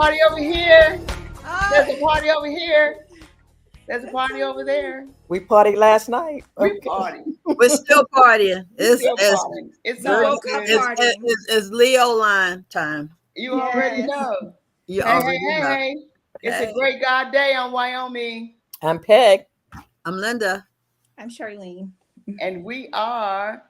party over here. There's a party over here. There's a party over there. We partied last night. We party. We're still partying. It's all good. It's Leo line time. You already know. You already know. Hey. It's a great God day on Wyoming. I'm Peg. I'm Linda. I'm Charlene. And we are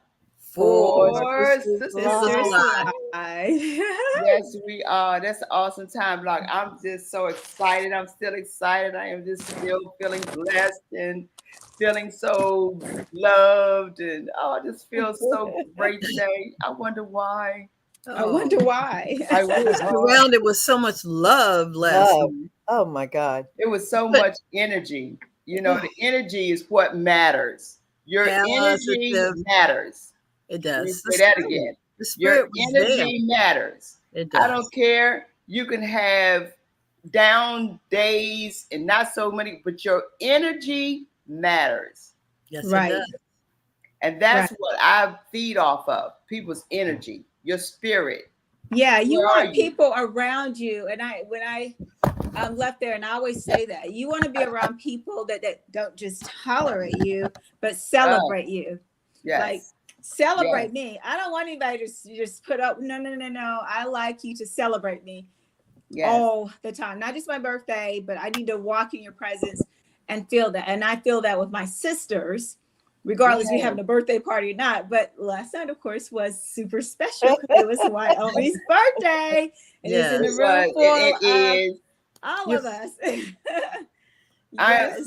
4SstersLIVE. Yes, we are. That's an awesome time block. I'm just so excited. I'm still excited. I am just still feeling blessed and feeling so loved. And I just feel so great today. I wonder why. I wonder why. I was surrounded with so much love last night. Oh my God. It was so much energy. You know, the energy is what matters. Your energy matters. It does. Say that again. Your energy matters. It does. I don't care. You can have down days and not so many, but your energy matters. Yes, right. It does. And that's what I feed off of. People's energy, your spirit. Yeah, you want people around you. And when I left there, and I always say that you want to be around people that don't just tolerate you, but celebrate you. Yes. Like celebrate me. I don't want anybody to just put up. No. I like you to celebrate me all the time. Not just my birthday, but I need to walk in your presence and feel that. And I feel that with my sisters, regardless if we having a birthday party or not. But last night, of course, was super special. It was Wyomi's birthday. And it's in the room full of all of us. I am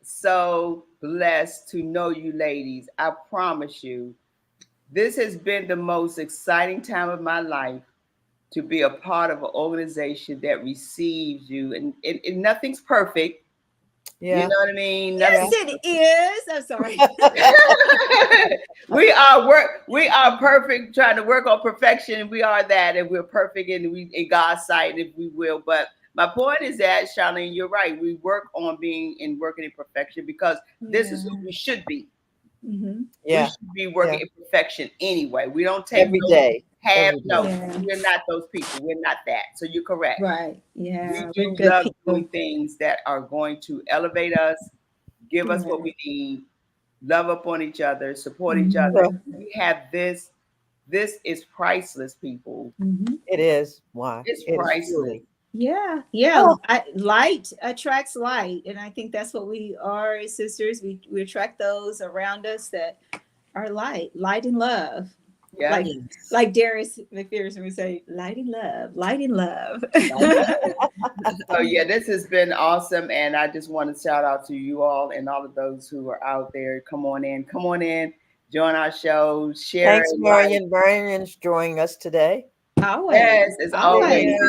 so blessed to know you ladies. I promise you, this has been the most exciting time of my life to be a part of an organization that receives you. And nothing's perfect. Yeah. You know what I mean? Yes, it is. I'm sorry. we are perfect, trying to work on perfection. We are that, and we're perfect in God's sight, if we will. But my point is that, Charlene, you're right. We work on working in perfection because this is who we should be. Mm-hmm. Yeah. We should be working in perfection anyway. We don't take every day. We're not those people. We're not that. So you're correct. Right. Yeah. We do love doing things that are going to elevate us, give us what we need, love up on each other, support each other. We have this. This is priceless, people. Mm-hmm. It is. Why? It's priceless. Yeah. Light attracts light, and I think that's what we are as sisters. We attract those around us that are light and love. Yeah, like Darius McPherson would say, light and love. So this has been awesome, and I just want to shout out to you all and all of those who are out there. Come on in, join our show, share. Thanks, Marion. Marion's joining us today. Always. Yes, it's always.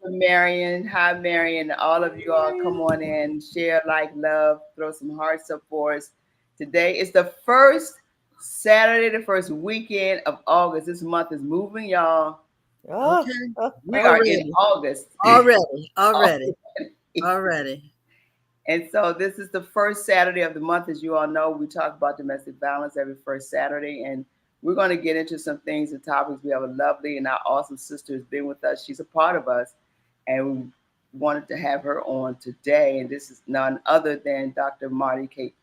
Marion. Hi, Marion. All of you all, come on in, share, love, throw some hearts up for us. Today is the first Saturday, the first weekend of August. This month is moving, y'all. We are in August. Already. And so this is the first Saturday of the month. As you all know, we talk about domestic violence every first Saturday. And we're going to get into some things and topics. We have a lovely and our awesome sister has been with us. She's a part of us. And we wanted to have her on today. And this is none other than Dr. Marty K.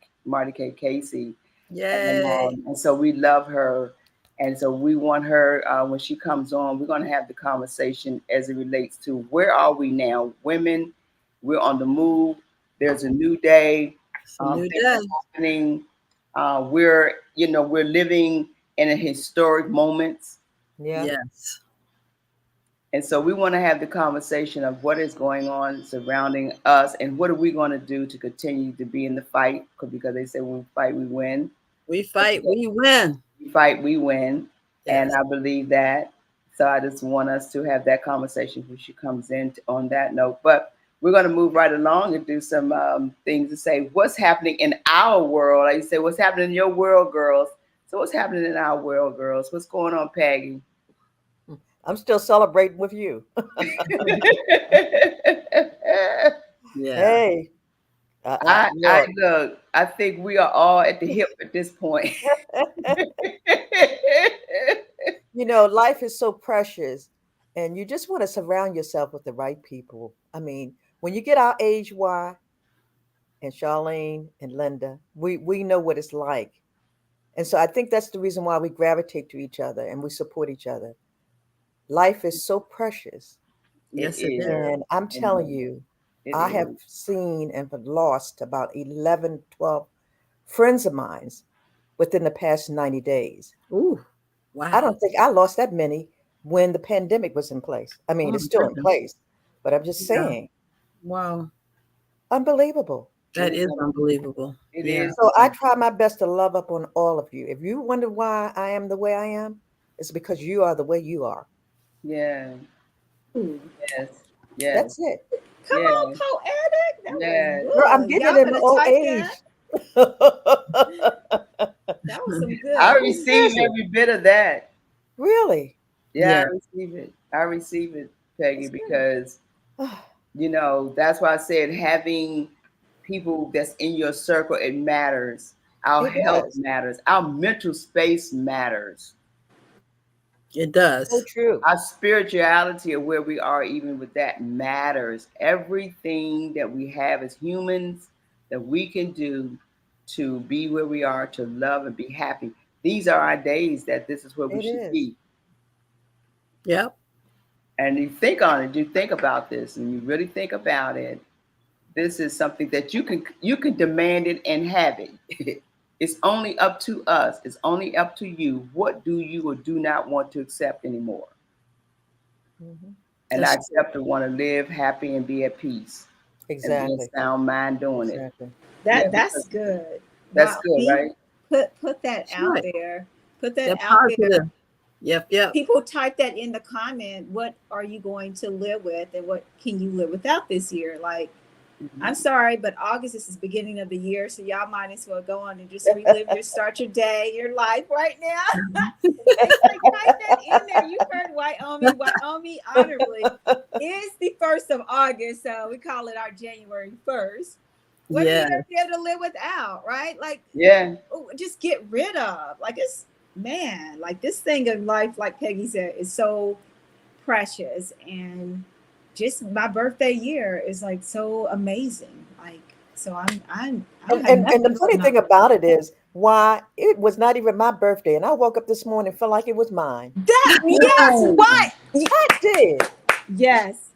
Casey. Yay. And so we love her. And so we want her, when she comes on, we're going to have the conversation as it relates to where are we now? Women, we're on the move. There's a new day. Happening. We're living in a historic moment. Yeah. Yes. And so we want to have the conversation of what is going on surrounding us and what are we going to do to continue to be in the fight? Because they say when we fight, we win. We fight, we win. We fight, we win. Yes. And I believe that. So I just want us to have that conversation when she comes in on that note. But we're going to move right along and do some things to say what's happening in our world. Like you say, what's happening in your world, girls? So what's happening in our world, girls? What's going on, Peggy? I'm still celebrating with you. Hey. I look, I think we are all at the hip at this point. Life is so precious. And you just want to surround yourself with the right people. I mean, when you get our age, Y and Charlene and Linda, we know what it's like. And so I think that's the reason why we gravitate to each other and we support each other. Life is so precious. It Yes, it is. is. And I'm It telling is. you, It I have is. seen and have lost about 11, 12 friends of mine within the past 90 days. Ooh, I wow. don't think I lost that many when the pandemic was in place. I Oh mean, my it's still in goodness. place, but I'm just Yeah. saying, Wow. unbelievable. That It is is. unbelievable. It Yeah. is. So I try my best to love up on all of you. If you wonder why I am the way I am, it's because you are the way you are. Yeah. Ooh. Yes. Yes. That's it. Come Yes. on, poetic. That Yes. was Girl, I'm good. getting Y'all it in my better old type age. that. That was some I good. receive Seriously, every bit of that. really. Yeah, Yeah. I receive it. I receive it, Peggy, That's good. because that's why I said having people that's in your circle, it matters. Our It health does. matters. Our mental space matters. It So does. true. Our spirituality of where we are, even with that, matters. Everything that we have as humans that we can do to be where we are, to love and be happy. These are our days that this is where we It should is. be. Yep. And you think on it, you think about this, and you really think about it. This is something that you can demand it and have it. It's only up to us. It's only up to you. What do you or do not want to accept anymore? Mhm. And I That's accept to want to live happy and be at peace and be in Exactly. sound mind doing it. Exactly. Yeah, That's because good. that's Wow. good, right? Put that that's out right. there. Put that They're out there. positive. Yep. Yep. People type that in the comment. What are you going to live with, and what can you live without this year? Like, I'm sorry, but August is the beginning of the year, so y'all might as well go on and just relive start your day, your life right now. They type that in there. You heard Wyoming. Wyoming honorably is the 1st of August, so we call it our January 1st. What are you Yeah. going to be able to live without, right? Like, Yeah. just get rid of. Like, it's, man, like this thing of life, like Peggy said, is so precious. And just my birthday year is like so amazing. Like, so I don't And, have and nothing the funny going on. thing about it is, why it was not even my birthday, and I woke up this morning felt like it was mine. That, yes, what? I did. Yes,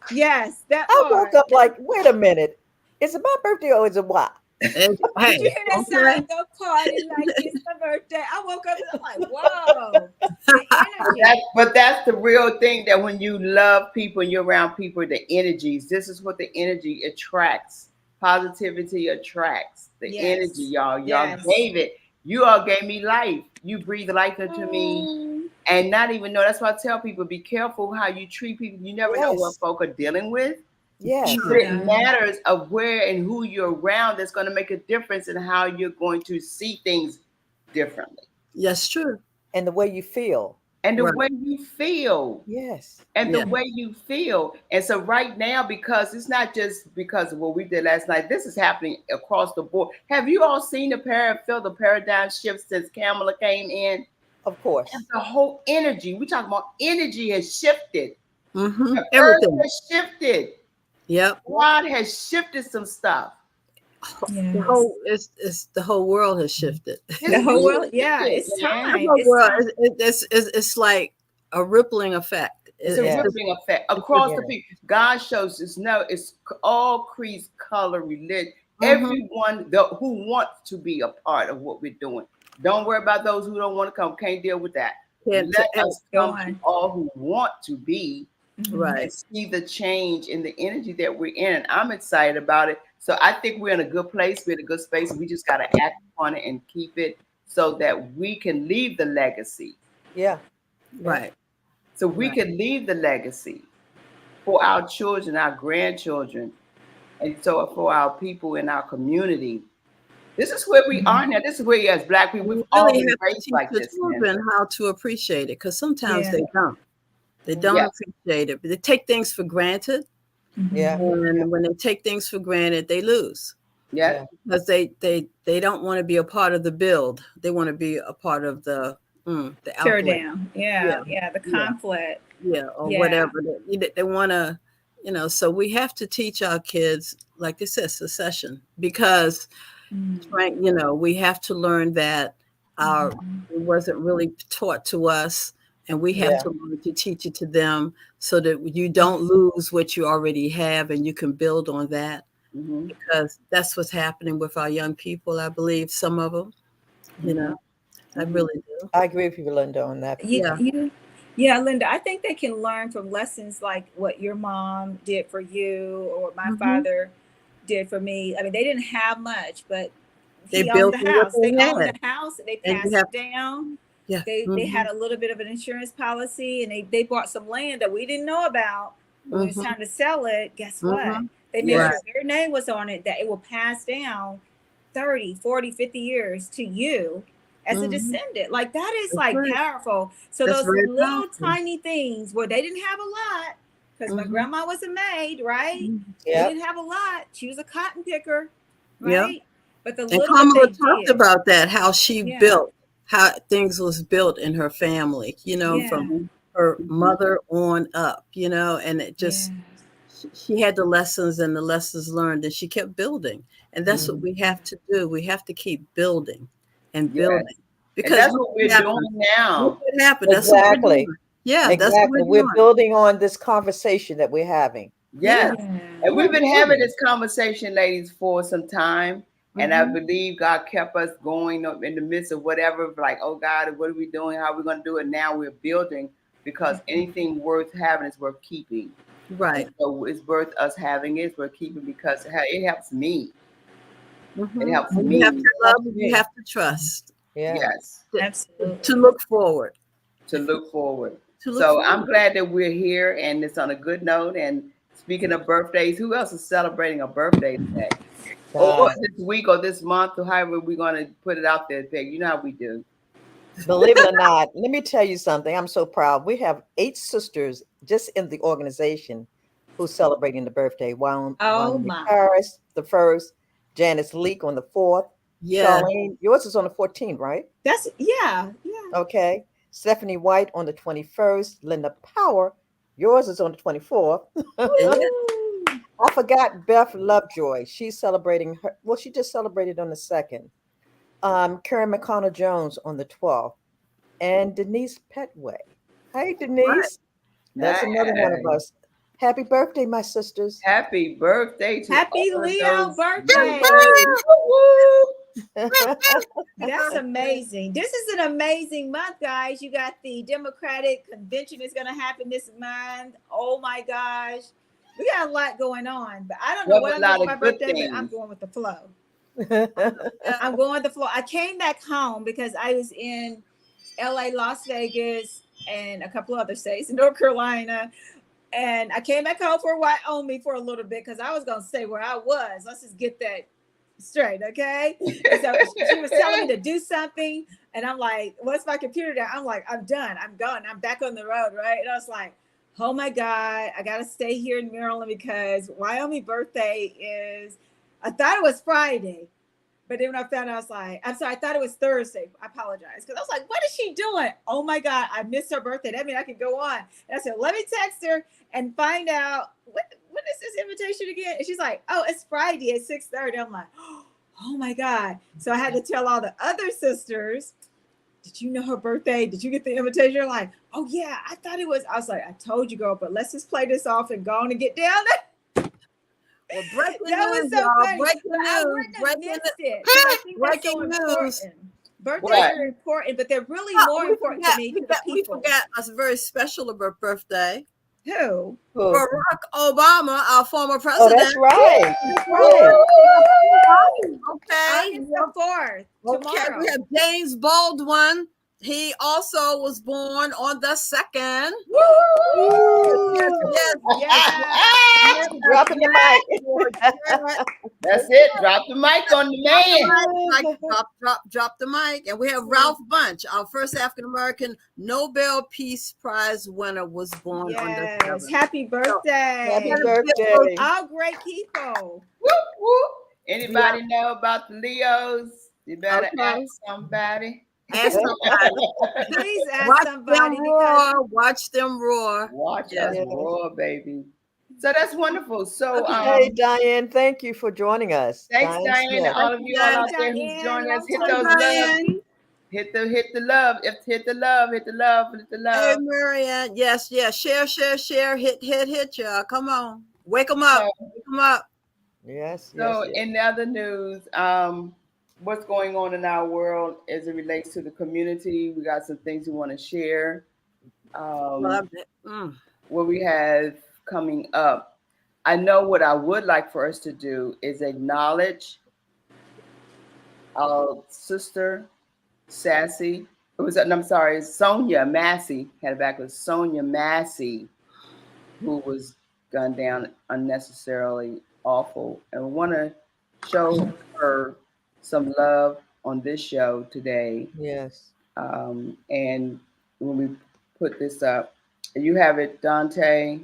that I woke part. up like, wait a minute, is it my birthday or is it what? And, Did you hey, hear that okay. sign? Go party like it's my birthday. I woke up and I'm like, whoa, the energy. But that's the real thing, that when you love people and you're around people, the energies, this is what the energy attracts. Positivity attracts the energy, Yes, y'all. Y'all yes. gave it. You all gave me life. You breathe life into me. Oh, And not even know. That's why I tell people, be careful how you treat people. You never know what Yes, folk are dealing with. But yes. it yeah. matters of where and who you're around that's going to make a difference in how you're going to see things differently. That's true. And the way you feel. And the Right. way you feel. Yes. And the Yeah. way you feel. And so right now, because it's not just because of what we did last night, this is happening across the board. Have you all seen feel the paradigm shift since Kamala came in? Of And course. the whole energy, we talking about energy has shifted. Mm-hmm. The earth Everything. has shifted. Yep. God has shifted some stuff. The Yes. whole it's the whole world has shifted. The It's whole really world. Yeah, shifted, it's man. The time. whole It's world time. it's like a rippling effect. It's a Yes. rippling effect It's just across the Yeah. people. God shows us no, it's all creeds, color, religion, mm-hmm. everyone who wants to be a part of what we're doing. Don't worry about those who don't want to come, can't deal with that. Let us Go come to on. all who want to be Mhm. and Right. see the change in the energy that we're in. And I'm excited about it. So I think we're in a good place, we're in a good space. We just got to act upon it and keep it so that we can leave the legacy. Yeah. Yeah. Right. So we Right. can leave the legacy for our children, our grandchildren, and so for our people in our community. This is where we Mhm. are now. This is where, as Black people, We we've all really been have to raised teach like the this, man. children how to appreciate it because sometimes Yeah. they don't. They don't Yeah, appreciate it. But they take things for granted. Yeah. And when they take things for granted, they lose. yeah, Yeah. Because they don't want to be a part of the build. They want to be a part of the Tear outplay. down. Yeah. Yeah. The Yeah. conflict. or whatever. They want to, so we have to teach our kids, like they said, succession, because we have to learn that it wasn't really taught to us, and we have to learn to teach it to them so that you don't lose what you already have and you can build on that. Because that's what's happening with our young people, I believe, some of them, I really do. I agree with you, Linda, on that. Yeah, Linda, I think they can learn from lessons like what your mom did for you or what my father did for me. I mean, they didn't have much, but he owned the house. They owned the house. They passed it down. Yeah. They had a little bit of an insurance policy, and they bought some land that we didn't know about. When it was time to sell it, guess what? They made sure their name was on it, that it will pass down 30, 40, 50 years to you as a descendant. Like, that is like powerful. So those little tiny things where they didn't have a lot, because my grandma was a maid, right? They didn't have a lot. She was a cotton picker, right? But the little Kamala talked about that, how she built, how things was built in her family, from her mother on up, and it just, she had the lessons and the lessons learned, and she kept building. And that's what we have to do. We have to keep building and building. Because and that's what we're doing now. What happened? Exactly. Yeah, exactly. That's what we're building on this conversation that we're having. Yes. And we've been having this conversation, ladies, for some time. And I believe God kept us going in the midst of whatever, like, oh God, what are we doing? How are we going to do it? Now we're building, because anything worth having is worth keeping. Right. And so it's worth us having it. It's worth keeping because it helps me. It helps me. You have to love, you have to trust. Yes. Absolutely. To look forward. So I'm glad that we're here, and it's on a good note. And speaking of birthdays, who else is celebrating a birthday today? Or this week or this month, or however we're going to put it out there, Peg. You know how we do. Believe it or not, let me tell you something. I'm so proud. We have 8 sisters just in the organization who's celebrating the birthday. Paris, the 1st, Janice Leak on the 4th. Yeah. Charlene, yours is on the 14th, right? That's Okay. Stephanie White on the 21st. Linda Power, yours is on the 24th. I forgot Beth Lovejoy. She's celebrating her. Well, she just celebrated on the 2nd. Karen McConnell Jones on the 12th. And Denise Petway. Hey, Denise. That's another one of us. Happy birthday, my sisters. Happy birthday to Happy Leo birthday. That's amazing. This is an amazing month, guys. You got the Democratic convention is going to happen this month. Oh my gosh. We got a lot going on, but I don't know what I'm doing for my birthday, but I'm going with the flow. I'm going with the flow. I came back home because I was in LA, Las Vegas, and a couple other states in North Carolina. And I came back home for Wyoming for a little bit because I was going to stay where I was. Let's just get that straight, okay? And so she was telling me to do something, and I'm like, what's my computer down? I'm like, I'm done. I'm gone. I'm back on the road, right? And I was like, oh my God, I got to stay here in Maryland because Wyoming birthday is, I thought it was Friday. But then when I found out, I was like, I'm sorry, I thought it was Thursday. I apologize. Because I was like, what is she doing? Oh my God, I missed her birthday. That means I could go on. And I said, let me text her and find out, when is this invitation again? And she's like, oh, it's Friday at 6:30. I'm like, oh my God. So I had to tell all the other sisters, did you know her birthday? Did you get the invitation? They're like, oh yeah, I thought it was. I was like, I told you, girl, but let's just play this off and go on and get down there. Well, breaking that news, was so funny. breaking I news, wouldn't have missed it. I think that's so important. Birthdays are important, but they're really more important to me. We forgot a very special birthday. Who? Barack Obama, our former president. Oh, that's right. That's right. Okay. August the 4th. Tomorrow. We have James Baldwin. He also was born on the 2nd. Yes. Dropping the mic. That's it. Drop the mic on the man. Drop the mic. And we have Ralph Bunche, our first African-American Nobel Peace Prize winner, was born on the 7th. Happy birthday. Happy birthday. All great people. Whoop, whoop. Anybody know about the Leos? You better ask somebody. Ask somebody. Please ask somebody. Watch them roar. Watch us roar, baby. So that's wonderful. So, hey, Diane, thank you for joining us. Thanks, Diane, and all of you all out there who's joining us. Hit those love. Hit the love. Hit the love. Hit the love. Hit the love. Hey, Marianne. Yes. Share. Hit, y'all. Come on. Wake them up. Wake them up. Yes. So in the other news, what's going on in our world as it relates to the community? We got some things we want to share. What we have coming up. I know what I would like for us to do is acknowledge our sister, Sonia Massey, had it backwards, Sonia Massey, who was gunned down unnecessarily awful. And we want to show her some love on this show today. Yes. And when we put this up, you have it, Dante.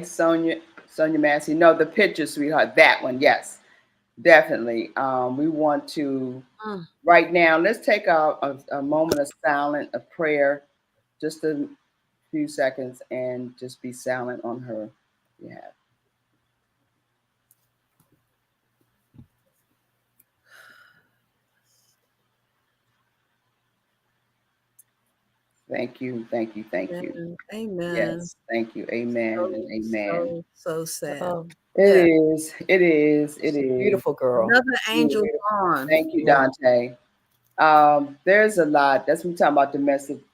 Sonia Massey. No, the picture, sweetheart. That one, yes, definitely. We want to right now. Let's take a moment of silence, a prayer, just a few seconds, and just be silent on her behalf. Thank you. Amen. Yes, thank you. Amen and amen. So sad. It is. Beautiful girl. Another angel gone. Thank you, Dante. There's a lot. That's what we're talking about,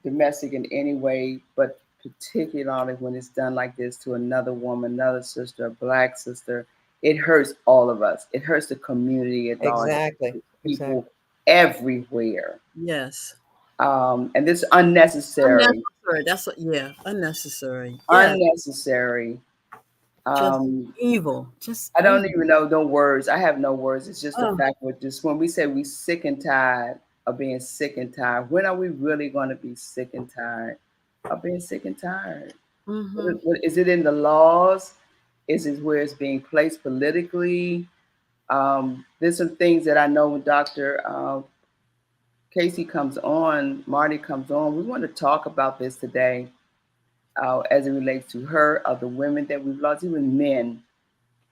domestic in any way, but particularly when it's done like this to another woman, another sister, a Black sister. It hurts all of us. It hurts the community. It exactly. People everywhere. Yes. And this is unnecessary. That's unnecessary. Unnecessary. Just evil. I don't even know no words. I have no words. It's just the fact that just when we say we sick and tired of being sick and tired, when are we really going to be sick and tired of being sick and tired? Mm-hmm. Is it in the laws? Is it where it's being placed politically? There's some things that I know when Dr. Casey comes on, Marty comes on. We want to talk about this today as it relates to her, other women that we've lost, even men.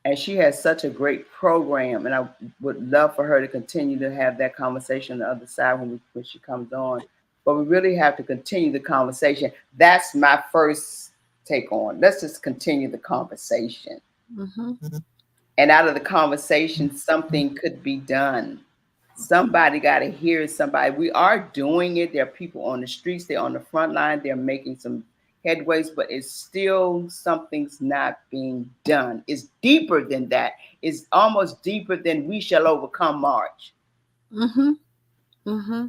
And she has such a great program, and I would love for her to continue to have that conversation on the other side when she comes on. But we really have to continue the conversation. That's my first take on. Let's just continue the conversation. Mm-hmm. And out of the conversation, something could be done. Somebody got to hear somebody. We are doing it. There are people on the streets. They're on the front line. They're making some headways, but it's still something's not being done. It's deeper than that. It's almost deeper than We Shall Overcome March. Mm-hmm. Mm-hmm.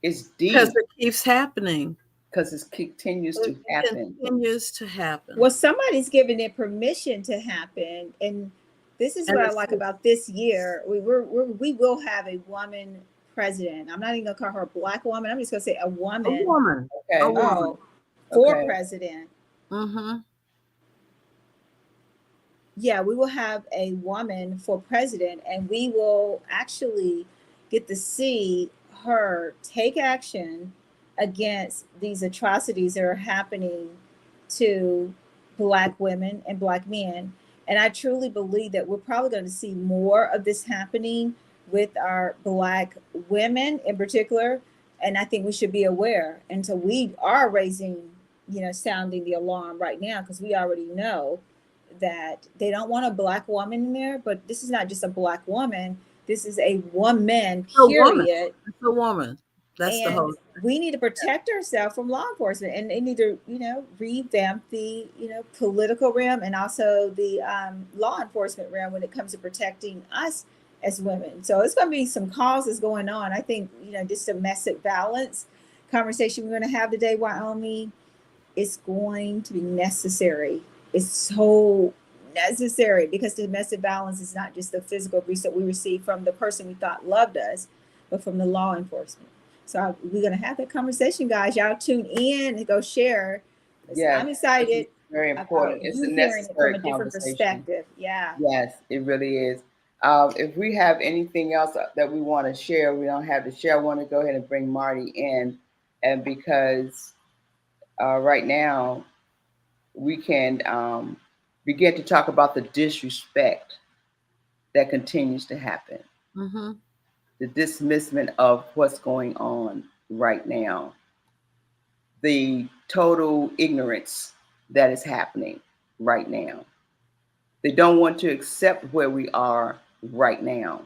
It's deep. Because it keeps happening. Because it continues to happen. Well, somebody's giving it permission to happen. And this is what I like about this year. We will have a woman president. I'm not even going to call her a Black woman. I'm just going to say a woman. A woman. Okay. A woman. For president. Mm-hmm. Yeah, we will have a woman for president, and we will actually get to see her take action against these atrocities that are happening to Black women and Black men. And I truly believe that we're probably going to see more of this happening with our Black women in particular. And I think we should be aware. And so we are sounding the alarm right now, because we already know that they don't want a Black woman in there. But this is not just a Black woman. This is a woman, period. It's a woman. That's the whole. We need to protect ourselves from law enforcement, and they need to, revamp the, political realm and also the law enforcement realm when it comes to protecting us as women. So it's going to be some causes going on. I think, this domestic violence conversation we're going to have today, Wyoming, is going to be necessary. It's so necessary, because domestic violence is not just the physical abuse that we receive from the person we thought loved us, but from the law enforcement. So we're going to have that conversation, guys. Y'all tune in and go share. Yeah. I'm excited. very important. It's you a hearing it from necessary a different conversation. perspective. Yeah. Yes, it really is. If we have anything else that we want to share, we don't have to share. I want to go ahead and bring Marty in, and because right now we can begin to talk about the disrespect that continues to happen, the dismissment of what's going on right now, the total ignorance that is happening right now. They don't want to accept where we are right now.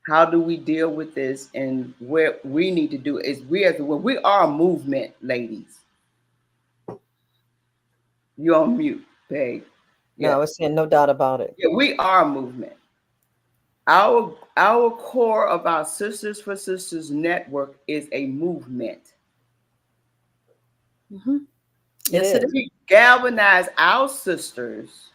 How do we deal with this? And where we need to do is we are a movement, ladies. You're on mute, Peg. No, I was saying no doubt about it. Yeah, we are a movement. Our core of our Sisters for Sisters network is a movement. Yes, it is. We galvanize our sisters.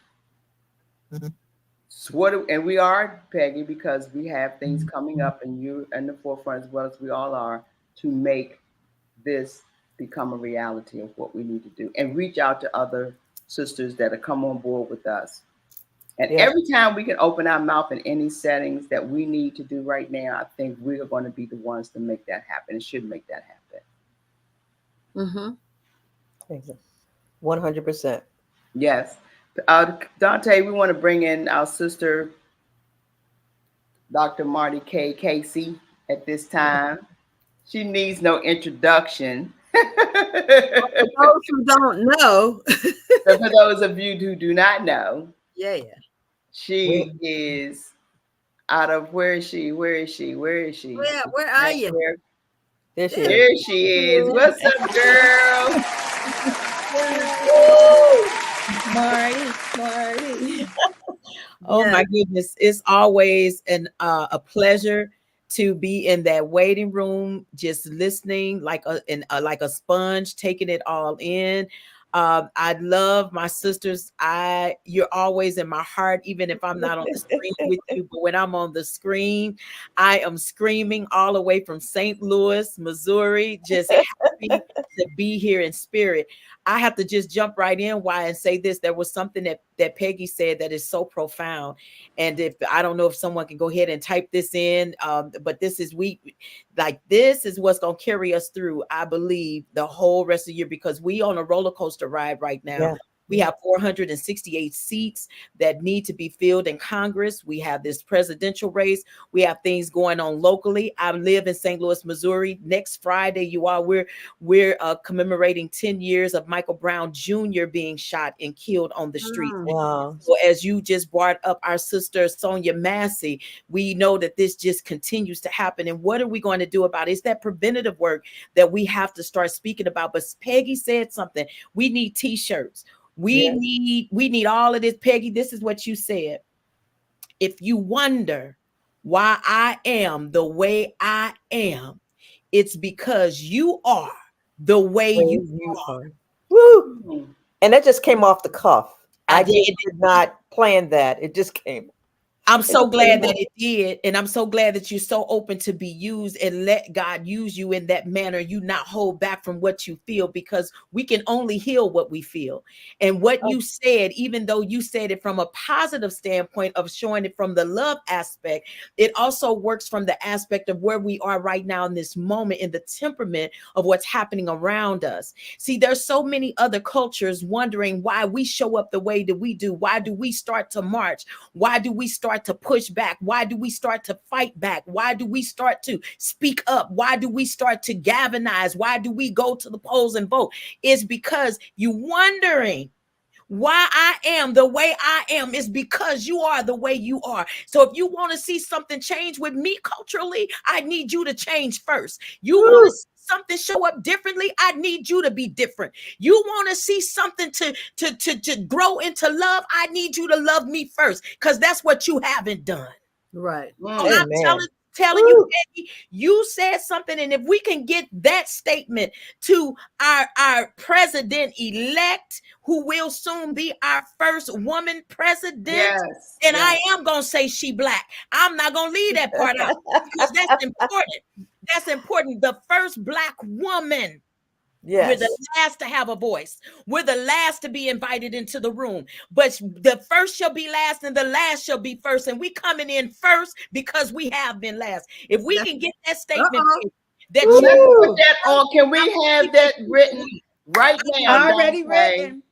And we are, Peggy, because we have things coming up, and you in the forefront as well as we all are, to make this become a reality of what we need to do, and reach out to other sisters that have come on board with us. And every time we can open our mouth in any settings that we need to do right now, I think we are going to be the ones to make that happen. It should make that happen. 100%. Yes. Dante, we want to bring in our sister, Dr. Marty K. Casey, at this time. She needs no introduction. For those who don't know. So for those of you who do not know, she is out of, where is she? Where are you? There she is. There she is. What's up, girl? Marty. Oh my goodness. It's always a pleasure to be in that waiting room, just listening like a sponge, taking it all in. I love my sisters. You're always in my heart, even if I'm not on the screen with you. But when I'm on the screen, I am screaming all the way from St. Louis, Missouri, just happy to be here in spirit. I have to just jump right in and say this. There was something that Peggy said that is so profound. And if I don't know if someone can go ahead and type this in, but this is what's going to carry us through, I believe, the whole rest of the year, because we on a roller coaster ride right now. Yeah. We have 468 seats that need to be filled in Congress. We have this presidential race. We have things going on locally. I live in St. Louis, Missouri. Next Friday, you all, we're commemorating 10 years of Michael Brown Jr. being shot and killed on the street. Wow. So as you just brought up our sister Sonia Massey, we know that this just continues to happen. And what are we going to do about it? It's that preventative work that we have to start speaking about. But Peggy said something. We need t-shirts. We need all of this. Peggy, this is what you said. If you wonder why I am the way I am, it's because you are the way you are. Woo! And that just came off the cuff. I did not plan that. It just came. I'm so glad that it did. And I'm so glad that you're so open to be used and let God use you in that manner. You not hold back from what you feel, because we can only heal what we feel. And what you said, even though you said it from a positive standpoint of showing it from the love aspect, it also works from the aspect of where we are right now in this moment, in the temperament of what's happening around us. See, there's so many other cultures wondering why we show up the way that we do. Why do we start to march? Why do we start to push back? Why do we start to fight back? Why do we start to speak up? Why do we start to galvanize? Why do we go to the polls and vote? It's because you're wondering why I am the way I am. Is because you are the way you are. So if you want to see something change with me culturally, I need you to change first. You want to see something show up differently, I need you to be different. You want to see something to grow into love, I need you to love me first, because that's what you haven't done. Right. So I'm telling you, Peggy, you said something. And if we can get that statement to our president-elect, who will soon be our first woman president, and I am going to say she Black. I'm not going to leave that part out, because that's important. That's important. The first Black woman We're the Yes. last to have a voice. We're the last to be invited into the room. But the first shall be last and the last shall be first. And we coming in first because we have been last. If we can get that statement that Let's you put that on. Can we have that written right now? Already Dante? written.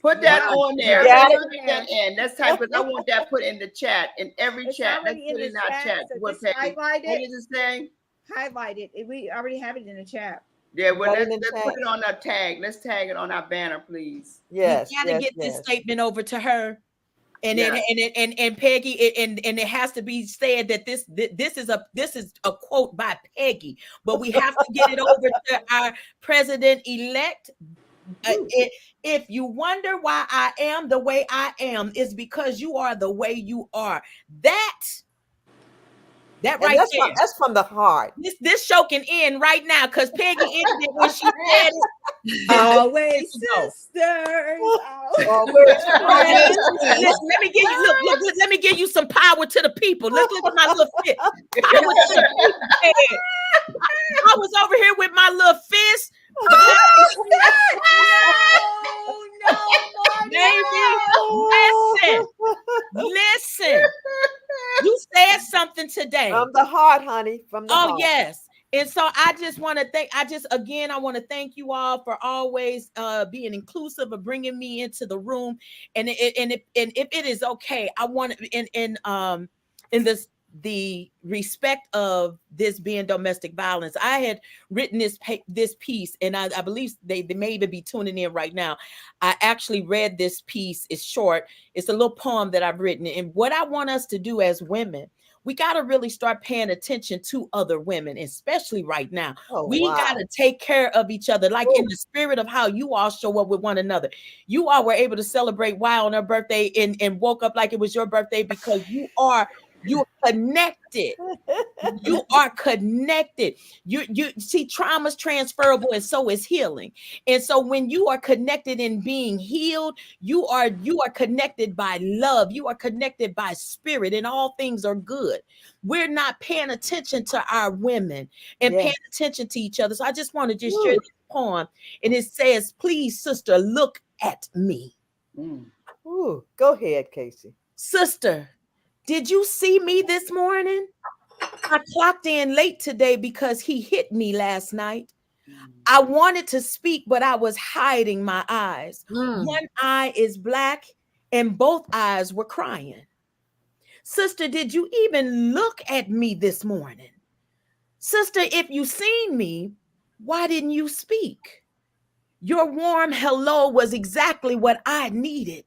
Put that on there. You got Let's it? put that in. Let's type it. I want that put in the chat, in every It's chat. Let's already in put it the in our chat. chat. So What, just Peggy? highlight What it. does it say? Highlight it. We already have it in the chat. Yeah, well, Right in let's the put chat. it on our tag. Let's tag it on our banner, please. Yes. we gotta Yes. get this Yes. statement over to her. And Yeah. and Peggy, and it has to be said that this is a quote by Peggy, but we have to get it over to our president-elect. If you wonder why I am the way I am, is because you are the way you are. That And right that's there. that's from the heart. This show can end right now because Peggy ended it when she said it. Always Go. sisters. Always friends. Listen, let me give you look, let me give you some power to the people. Look at my little fist. Power to the people. Head. I was over here with my little fist. Baby, listen. You said something today. From the heart, honey. From the heart. Oh, yes. And so I just want to thank, I want to thank you all for always being inclusive of bringing me into the room. And if it is okay, I want to, in the respect of this being domestic violence, I had written this piece, and I believe they may even be tuning in right now. I actually read this piece. It's short. It's a little poem that I've written. And what I want us to do as women, we got to really start paying attention to other women, especially right now. We got to take care of each other, like in the spirit of how you all show up with one another. You all were able to celebrate Wild on her birthday and woke up like it was your birthday because you're connected. You are connected. You see, trauma's transferable, and so is healing. And so when you are connected in being healed, you are connected by love. You are connected by spirit, and all things are good. We're not paying attention to our women and paying attention to each other. So I just want to just share this poem, and it says, "Please, sister, look at me." Ooh, go ahead, Casey. Sister, did you see me this morning? I clocked in late today because he hit me last night. I wanted to speak, but I was hiding my eyes. One eye is black and both eyes were crying. Sister, did you even look at me this morning? Sister, if you seen me, why didn't you speak? Your warm hello was exactly what I needed.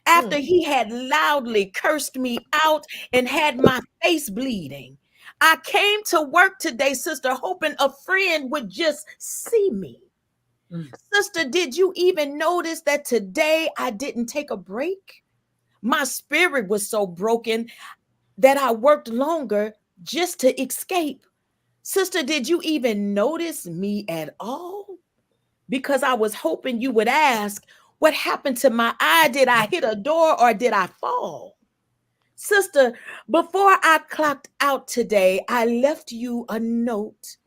After he had loudly cursed me out and had my face bleeding, I came to work today, sister, hoping a friend would just see me. Sister, did you even notice that today I didn't take a break? My spirit was so broken that I worked longer just to escape. Sister, did you even notice me at all? Because I was hoping you would ask, what happened to my eye? Did I hit a door or did I fall? Sister, before I clocked out today, I left you a note.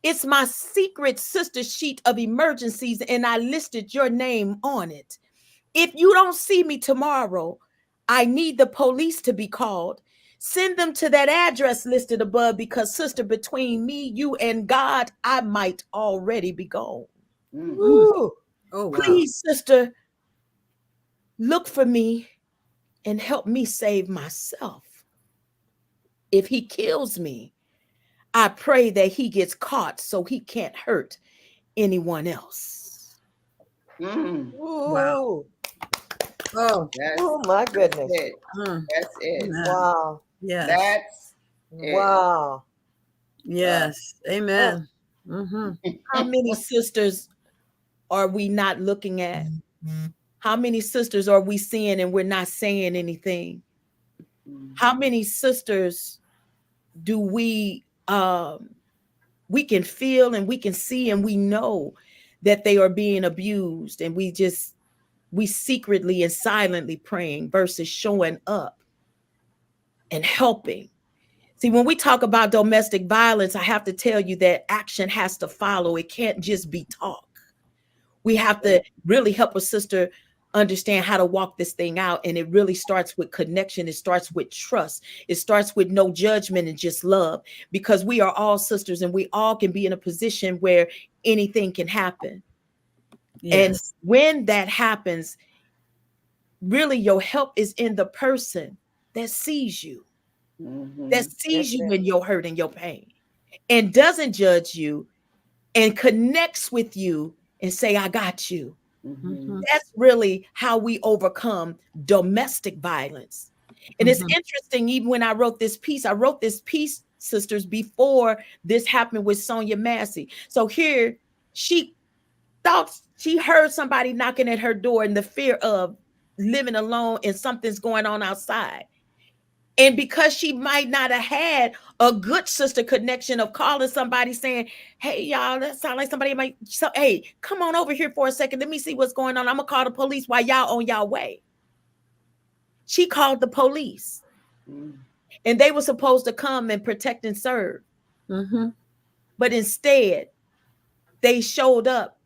It's my secret sister sheet of emergencies, and I listed your name on it. If you don't see me tomorrow, I need the police to be called. Send them to that address listed above because, sister, between me, you, and God, I might already be gone. Ooh. Oh, wow. Please, sister, look for me and help me save myself. If he kills me, I pray that he gets caught so he can't hurt anyone else. Ooh. Wow. Oh, my goodness. That's it. Wow. Yes. That's it. Wow. Yes. Amen. How many sisters are we not looking at? How many sisters are we seeing and we're not saying anything? How many sisters do we can feel and we can see and we know that they are being abused, and we secretly and silently praying versus showing up and helping? See, when we talk about domestic violence, I have to tell you that action has to follow. It can't just be talk. We have to really help a sister understand how to walk this thing out. And it really starts with connection. It starts with trust. It starts with no judgment and just love, because we are all sisters and we all can be in a position where anything can happen. Yes. And when that happens, really your help is in the person that sees you, that sees you in your hurt and your pain, and doesn't judge you and connects with you and say, I got you. That's really how we overcome domestic violence. And it's interesting, even when I wrote this piece, sisters, before this happened with Sonia Massey. So here she thought she heard somebody knocking at her door in the fear of living alone and something's going on outside. And because she might not have had a good sister connection of calling somebody saying, hey, y'all, that sounds like somebody might, so, hey, come on over here for a second. Let me see what's going on. I'm going to call the police while y'all on y'all way. She called the police. And they were supposed to come and protect and serve. But instead, they showed up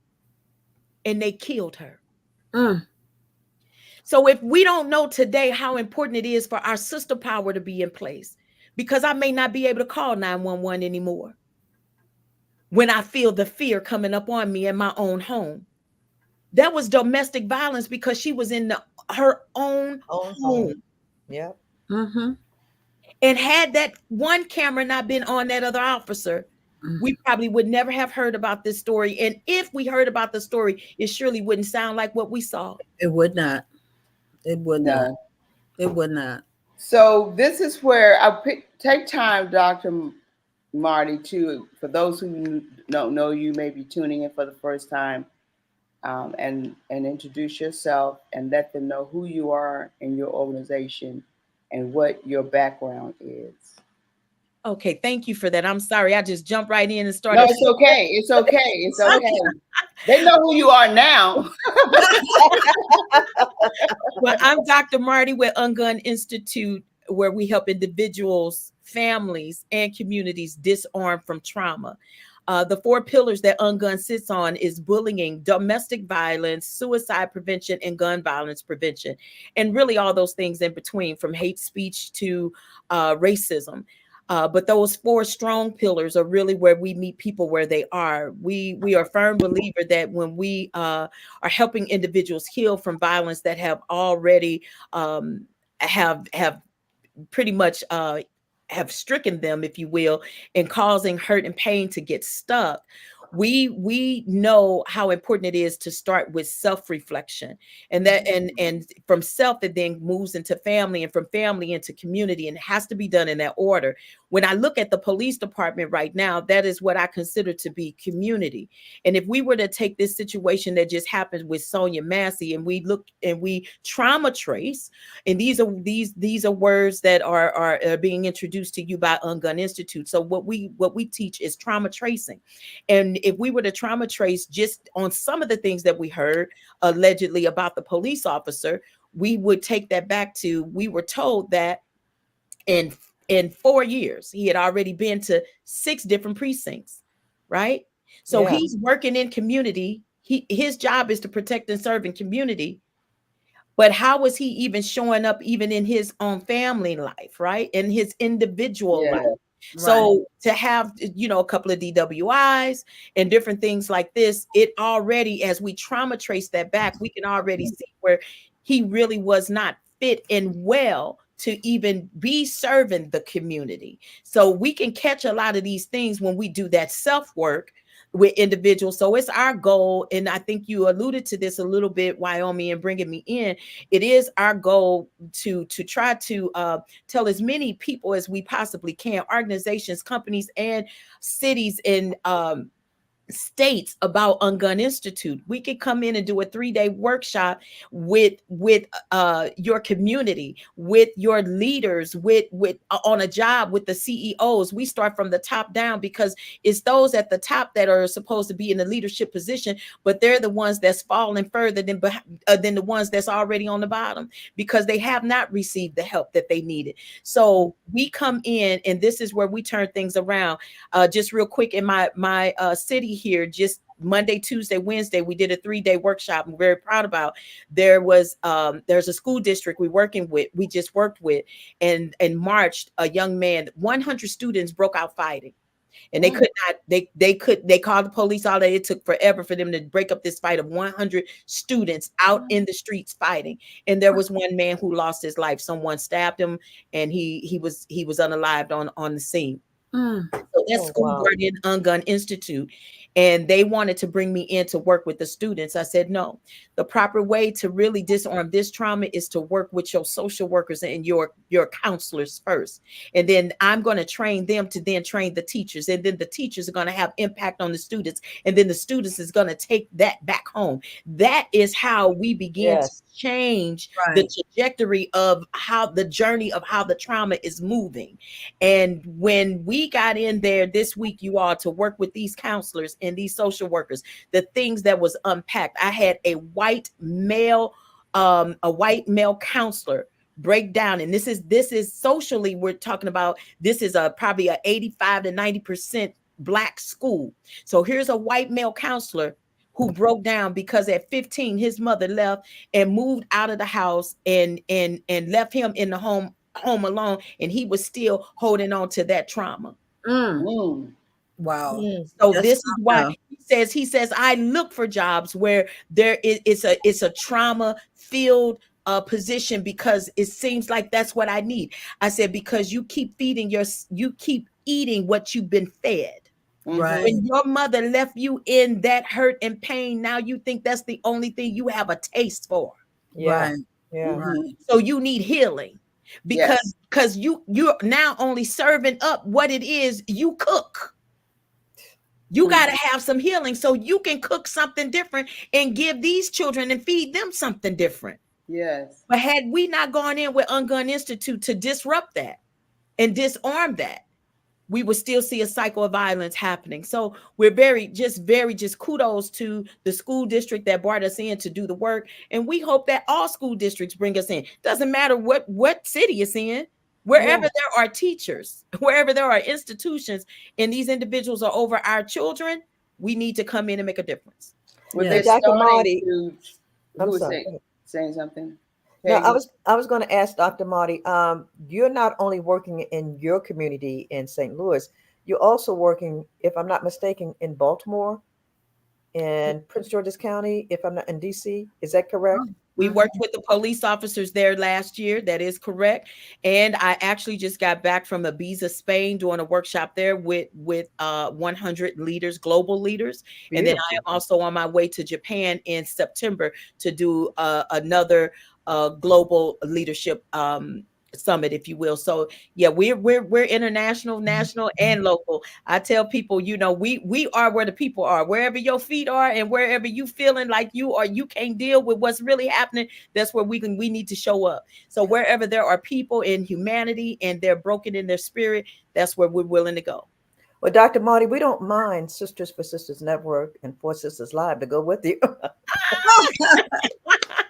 and they killed her. So if we don't know today how important it is for our sister power to be in place, because I may not be able to call 911 anymore when I feel the fear coming up on me in my own home. That was domestic violence because she was in her own home. Yeah. And had that one camera not been on that other officer, we probably would never have heard about this story. And if we heard about the story, it surely wouldn't sound like what we saw. It would not. It would not. It would not. So this is where I take time, Dr. Marty, for those who don't know you, may be tuning in for the first time, and introduce yourself and let them know who you are in your organization and what your background is. Okay, thank you for that. I'm sorry, I just jumped right in and started. No, it's okay. It's okay. It's okay. They know who you are now. Well, I'm Dr. Marty with Ungun Institute, where we help individuals, families, and communities disarm from trauma. The 4 pillars that Ungun sits on is bullying, domestic violence, suicide prevention, and gun violence prevention. And really all those things in between, from hate speech to racism. But those 4 strong pillars are really where we meet people where they are. We are a firm believer that when we are helping individuals heal from violence that have already have pretty much have stricken them, if you will, and causing hurt and pain to get stuck, we know how important it is to start with self-reflection, and that and from self it then moves into family, and from family into community, and it has to be done in that order. When I look at the police department right now, that is what I consider to be community. And if we were to take this situation that just happened with Sonia Massey, and we look and we trauma trace, and these are words that are being introduced to you by Ungun Institute. So what we teach is trauma tracing. And if we were to trauma trace just on some of the things that we heard allegedly about the police officer, we would take that back to, we were told that in 4 years, he had already been to 6 different precincts, right? So he's working in community. His job is to protect and serve in community. But how was he even showing up even in his own family life, right? In his individual life. So to have, a couple of DWIs and different things like this, it already, as we trauma trace that back, we can already see where he really was not fit and well to even be serving the community. So we can catch a lot of these things when we do that self-work with individuals. So it's our goal, and I think you alluded to this a little bit, Wyoming, and bringing me in. It is our goal to try to tell as many people as we possibly can, organizations, companies, and cities in states about Ungun Institute. We could come in and do a 3-day workshop with your community, with your leaders, with on a job with the CEOs. We start from the top down, because it's those at the top that are supposed to be in the leadership position, but they're the ones that's falling further than the ones that's already on the bottom, because they have not received the help that they needed. So we come in, and this is where we turn things around. Just real quick, in my city here, just Monday, Tuesday, Wednesday, we did a 3-day workshop. I'm very proud about. There's a school district we just worked with, and in March, a young man, 100 students broke out fighting. And they could not, they called the police all day. It took forever for them to break up this fight of 100 students out in the streets fighting. And there was one man who lost his life. Someone stabbed him, and he was unalived on the scene. So that's School Guardian Ungun Institute. And they wanted to bring me in to work with the students. I said, no, the proper way to really disarm this trauma is to work with your social workers and your counselors first. And then I'm going to train them to then train the teachers. And then the teachers are going to have impact on the students. And then the students is going to take that back home. That is how we begin to change the trajectory of how the journey of how the trauma is moving. And when we got in there this week, you all, to work with these counselors and these social workers, the things that was unpacked. I had a white male counselor break down, and this is socially, we're talking about, this is probably a 85 to 90% Black school. So here's a white male counselor who broke down because at 15 his mother left and moved out of the house and left him in the home alone, and he was still holding on to that trauma. Wow. So this is why he says I look for jobs where there is a trauma filled position, because it seems like that's what I need. I said, because you keep eating what you've been fed. Right. When your mother left you in that hurt and pain, now you think that's the only thing you have a taste for. Yeah. Right. Yeah. So you need healing, because you're now only serving up what it is you cook. You got to have some healing so you can cook something different and give these children and feed them something different. Yes. But had we not gone in with Ungun Institute to disrupt that and disarm that, we would still see a cycle of violence happening. So we're very kudos to the school district that brought us in to do the work. And we hope that all school districts bring us in. Doesn't matter what city it's in, wherever there are teachers, wherever there are institutions, and these individuals are over our children, we need to come in and make a difference. Dr. Marty, who was saying something? No, I was going to ask Dr. Marty, you're not only working in your community in St. Louis, you're also working, if I'm not mistaken, in Baltimore and Prince George's County, if I'm not in DC. Is that correct? We worked with the police officers there last year. That is correct. And I actually just got back from Ibiza, Spain, doing a workshop there with 100 leaders, global leaders. Beautiful. And then I am also on my way to Japan in September to do another global leadership summit, if you will. So yeah, we're international, national, and local. I tell people, we are where the people are. Wherever your feet are and wherever you feeling like you can't deal with what's really happening, that's where we need to show up. So wherever there are people in humanity and they're broken in their spirit, that's where we're willing to go. Well, Dr. Marty, we don't mind Sisters for Sisters Network and 4SstersLIVE to go with you.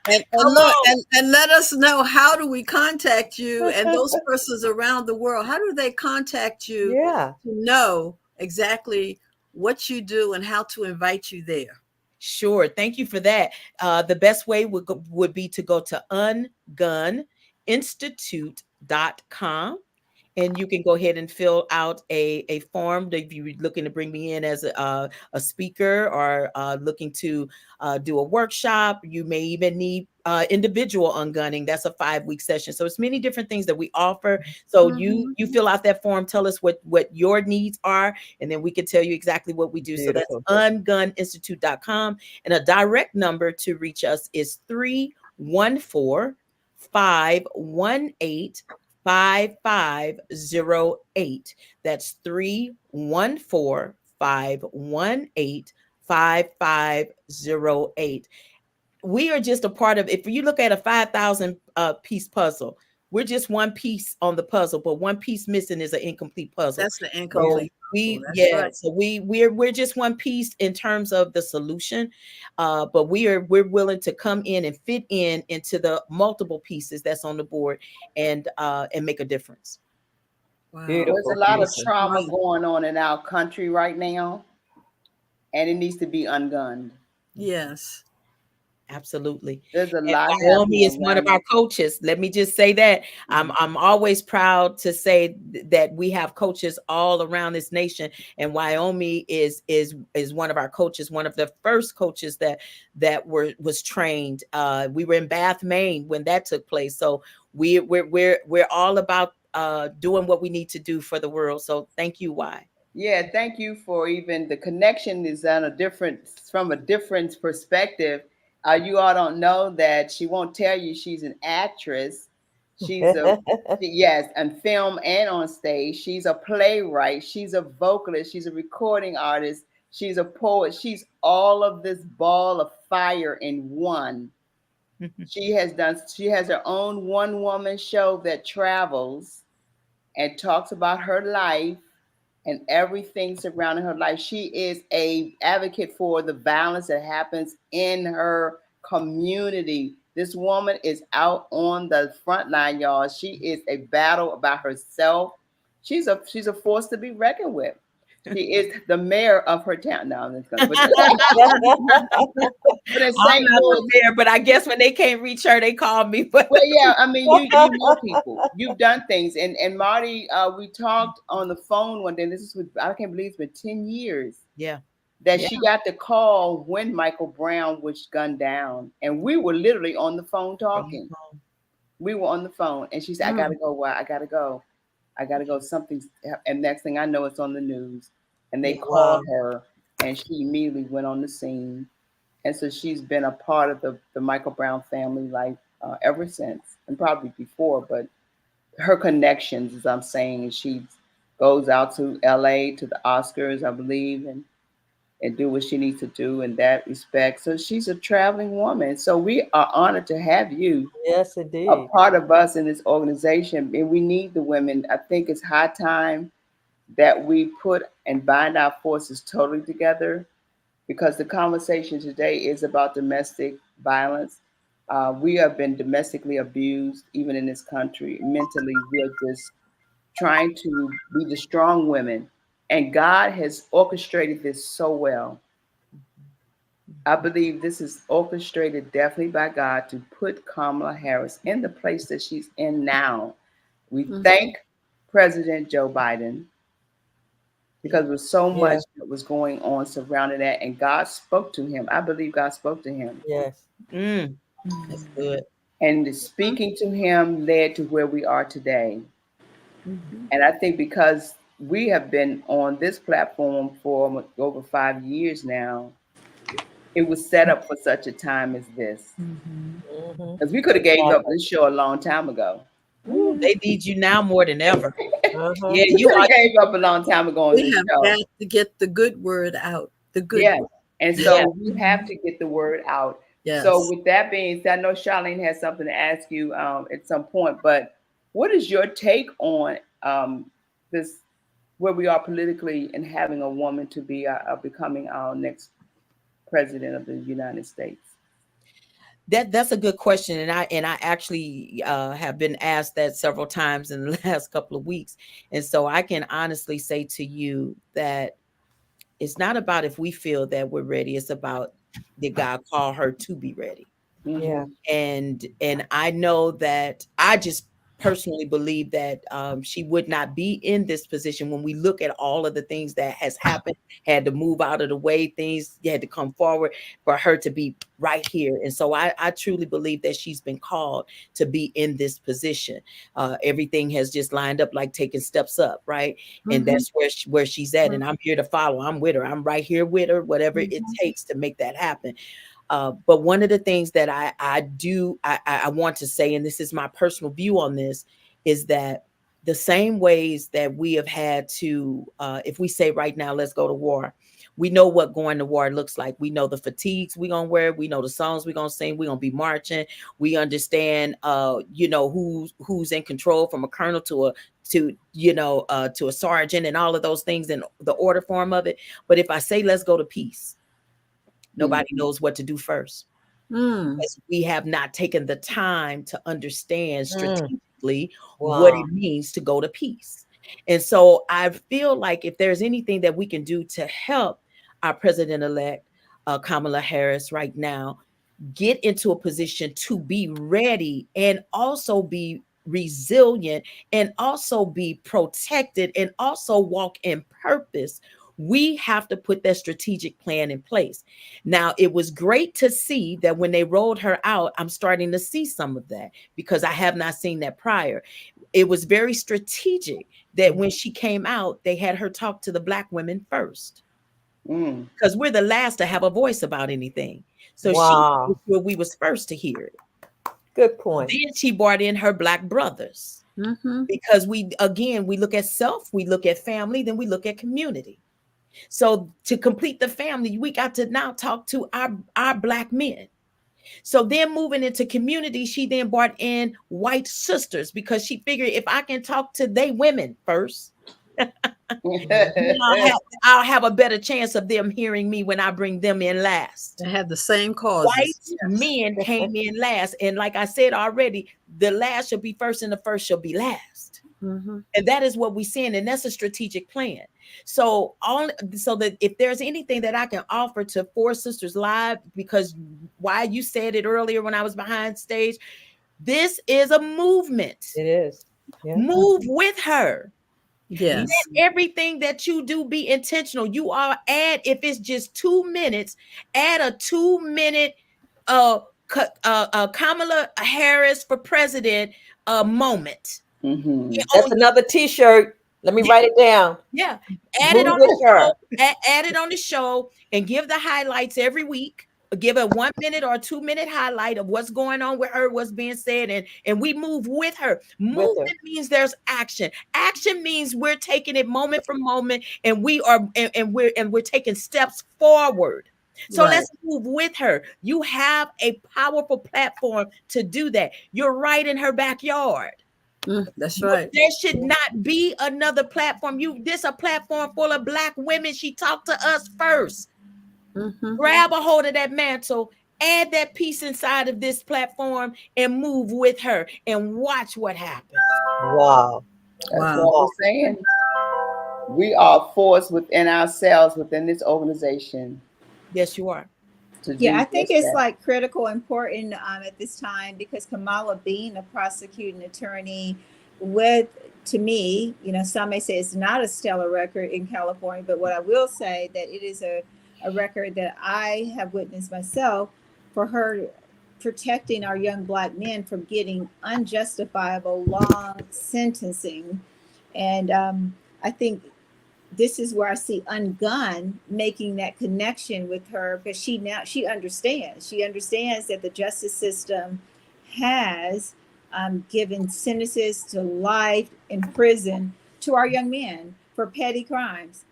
And look, and let us know, how do we contact you and those persons around the world? How do they contact you to know exactly what you do and how to invite you there? Sure. Thank you for that. The best way would be to go to unguninstitute.com. And you can go ahead and fill out a form if you're looking to bring me in as a speaker or looking to do a workshop. You may even need individual ungunning. That's a 5-week session. So it's many different things that we offer. So you fill out that form, tell us what your needs are, and then we can tell you exactly what we do. Beautiful. So that's unguninstitute.com. And a direct number to reach us is 314-518 5508. That's 314-518-5508. We are just a part of, if you look at a 5,000 piece puzzle, we're just one piece on the puzzle, but one piece missing is an incomplete puzzle. That's the incomplete. So we're just one piece in terms of the solution, but we're willing to come in and fit into the multiple pieces that's on the board and make a difference. Wow. There's a lot of trauma going on in our country right now, and it needs to be ungunned. Yes. Absolutely. There's a And lot Wyoming happening is one of around our us. coaches. Let me just say that I'm always proud to say that we have coaches all around this nation, and Wyoming is one of our coaches, one of the first coaches that was trained. We were in Bath, Maine when that took place. So we're all about doing what we need to do for the world. So thank you, Y. Yeah, thank you for even the connection is on a different from a different perspective. You all don't know that she won't tell you she's an actress. She's yes, and film and on stage. She's a playwright. She's a vocalist. She's a recording artist. She's a poet. She's all of this ball of fire in one. She has her own one woman show that travels and talks about her life and everything surrounding her life. She is a advocate for the violence that happens in her community. This woman is out on the front line, y'all. She is a battle about herself. She's a force to be reckoned with. She is the mayor of her town. No, I'm just gonna put that. But in I'm St. not Louis, there, but I guess when they can't reach her, they call me. But well, yeah, I mean, you know people, you've done things, and Marty, we talked on the phone one day. This is with, I can't believe it's been 10 years yeah, that yeah. she got the call when Michael Brown was gunned down, and we were literally on the phone talking. We were on the phone, and she said, "I gotta go. Why? I gotta go. I gotta go. Something's." And next thing I know, it's on the news, and they Yeah, called her, and she immediately went on the scene. And so she's been a part of the Michael Brown family life ever since, and probably before. But her connections, as I'm saying, and she goes out to LA to the Oscars, I believe, and do what she needs to do in that respect. So she's a traveling woman. So we are honored to have you Yes, a indeed. part of us in this organization. And we need the women. I think it's high time that we put and bind our forces totally together, because the conversation today is about domestic violence. We have been domestically abused, even in this country. Mentally, we're just trying to be the strong women. And God has orchestrated this so well. I believe this is orchestrated definitely by God to put Kamala Harris in the place that she's in now. We thank President Joe Biden, because there was so Yeah. much that was going on surrounding that, and God spoke to him. I believe God spoke to him, Yes. that's good. and the speaking to him led to where we are today. And I think because we have been on this platform for over 5 years now, it was set up for such a time as this. Because we could have gave up Exactly. this show a long time ago. Ooh, they need you now more than ever. Uh-huh. Yeah, We you could are. have gave up a long time ago on We this have show. got to get the good word out. The good Yes. word. And Yeah. so we have to get the word out. So Yes. with that being said, I know Charlene has something to ask you at some point, but what is your take on this, where we are politically and having a woman to be becoming our next president of the United States? That's a good question, and I actually have been asked that several times in the last couple of weeks, and so I can honestly say to you that it's not about if we feel that we're ready. It's about, did God call her to be ready? Yeah. Mm-hmm. And I know that I just personally believe that she would not be in this position when we look at all of the things that has happened, had to move out of the way, things had to come forward for her to be right here. And so I truly believe that she's been called to be in this position. Everything has just lined up, like taking steps up, right? And that's where she's at, and I'm here to follow. I'm with her. I'm right here with her, whatever it takes to make that happen. But one of the things that I want to say, and this is my personal view on this, is that the same ways that we have had to, if we say right now, let's go to war, we know what going to war looks like. We know the fatigues we're going to wear. We know the songs we're going to sing. We're going to be marching. We understand, who's in control, from a colonel to a sergeant, and all of those things, and the order form of it. But if I say, let's go to peace, nobody knows what to do first, because we have not taken the time to understand strategically what Wow. it means to go to peace. And so I feel like if there's anything that we can do to help our president-elect, Kamala Harris, right now, get into a position to be ready and also be resilient and also be protected and also walk in purpose, we have to put that strategic plan in place. Now, it was great to see that when they rolled her out, I'm starting to see some of that because I have not seen that prior. It was very strategic that when she came out, they had her talk to the Black women first because we're the last to have a voice about anything. So she was sure we was first to hear it. Good point. Then she brought in her Black brothers because we look at self, we look at family, then we look at community. So to complete the family, we got to now talk to our Black men. So then moving into community, she then brought in white sisters because she figured if I can talk to they women first, I'll have a better chance of them hearing me when I bring them in last. They have the same causes. White men came in last. And like I said already, the last shall be first and the first shall be last. And that is what we're seeing. And that's a strategic plan. So that if there's anything that I can offer to 4SstersLIVE, because why you said it earlier when I was behind stage, this is a movement. It is. Yeah. Move with her. Yes. Let everything that you do be intentional. You are if it's just 2 minutes, add a 2-minute Kamala Harris for president moment. That's another t-shirt. Let me write it down. Yeah. Add it on the show. Add it on the show and give the highlights every week. Give a 1 minute or 2 minute highlight of what's going on with her, what's being said, and we move with her. Movement means there's action. Action means we're taking it moment for moment, and we're taking steps forward. So let's move with her. You have a powerful platform to do that. You're right in her backyard. That's right. There should not be another platform. This a platform full of Black women. She talked to us first. Grab a hold of that mantle, add that piece inside of this platform, and move with her and watch what happens. Wow. That's what we're saying. We are a force within ourselves, within this organization. Yes, you are. Yeah, I think it's like critical, important at this time, because Kamala being a prosecuting attorney to me, some may say it's not a stellar record in California, but what I will say that it is a record that I have witnessed myself for her protecting our young Black men from getting unjustifiable long sentencing. And I think this is where I see Ungun making that connection with her, because she understands that the justice system has given sentences to life in prison to our young men for petty crimes.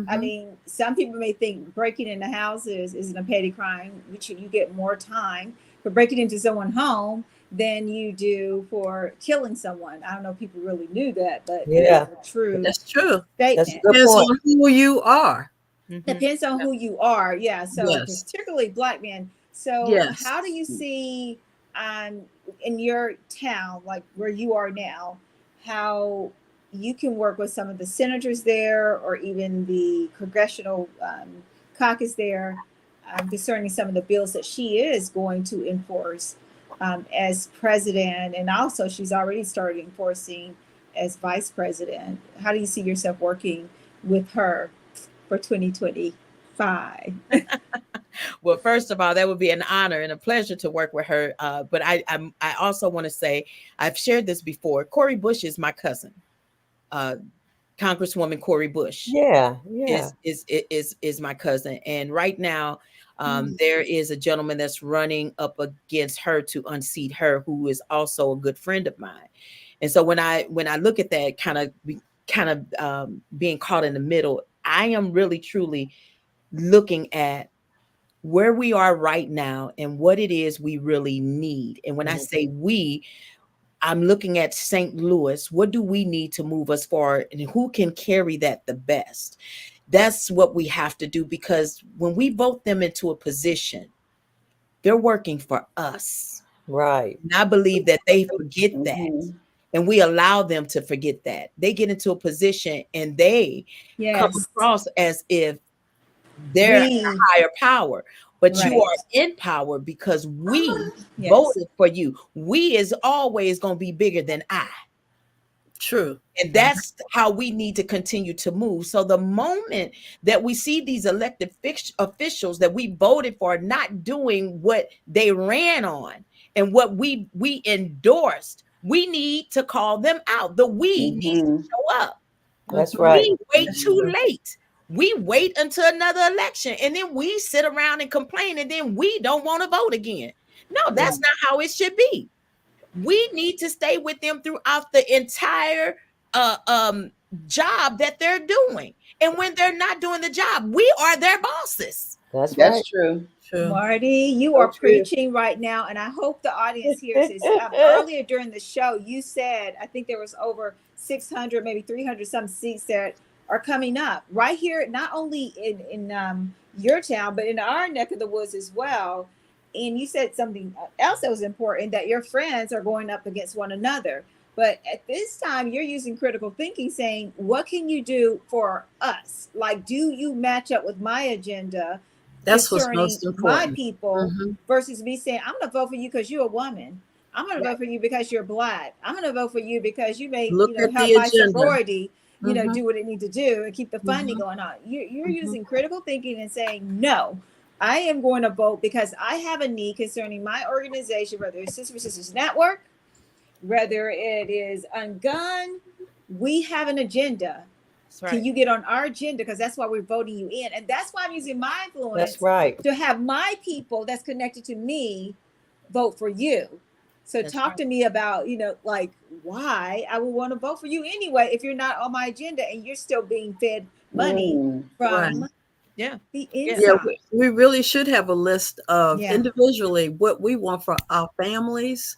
I mean, some people may think breaking into houses isn't a petty crime, which you get more time for breaking into someone's home than you do for killing someone. I don't know if people really knew that, but yeah, it's a true. That's true. That's depends on who you are. Depends on who you are. Yeah. So particularly Black men. So how do you see in your town, like where you are now, how you can work with some of the senators there, or even the congressional caucus there, concerning some of the bills that she is going to enforce as president, and also she's already started enforcing as vice president? How do you see yourself working with her for 2025? Well, first of all, that would be an honor and a pleasure to work with her. But I also want to say, I've shared this before. Cori Bush is my cousin. Congresswoman Cori Bush, is my cousin, and right now there is a gentleman that's running up against her to unseat her, who is also a good friend of mine. And so when I look at that, kind of being caught in the middle, I am really truly looking at where we are right now and what it is we really need. And when I say we, I'm looking at St. Louis. What do we need to move us forward, and who can carry that the best? That's what we have to do, because when we vote them into a position, they're working for us. Right. And I believe that they forget that, and we allow them to forget that. They get into a position and they come across as if they're the higher power, but you are in power because we voted for you. We is always going to be bigger than I. True. And that's how we need to continue to move. So the moment that we see these elected officials that we voted for not doing what they ran on and what we endorsed, we need to call them out. The we needs to show up. That's right. We wait too late. We wait until another election and then we sit around and complain and then we don't want to vote again. No, that's not how it should be. We need to stay with them throughout the entire job that they're doing. And when they're not doing the job, we are their bosses. That's right. True. Marty, you are preaching right now, and I hope the audience hears this. Earlier during the show, you said, I think there was over 600, maybe 300 some seats that are coming up right here, not only in your town, but in our neck of the woods as well. And you said something else that was important, that your friends are going up against one another. But at this time, you're using critical thinking, saying, what can you do for us? Like, do you match up with my agenda? That's what's most important. My people versus me saying, I'm going to vote for you because you're a woman. I'm going to vote for you because you're Black. I'm going to vote for you because you may help my sorority, do what it needs to do and keep the funding going on. You're using critical thinking and saying, no, I am going to vote because I have a need concerning my organization, whether it's Sisters for Sisters Network, whether it is Ungun. We have an agenda. Right. Can you get on our agenda? Because that's why we're voting you in. And that's why I'm using my influence to have my people that's connected to me vote for you. So talk to me about, like why I would want to vote for you anyway if you're not on my agenda and you're still being fed money from the inside. Yeah, we really should have a list of individually what we want for our families.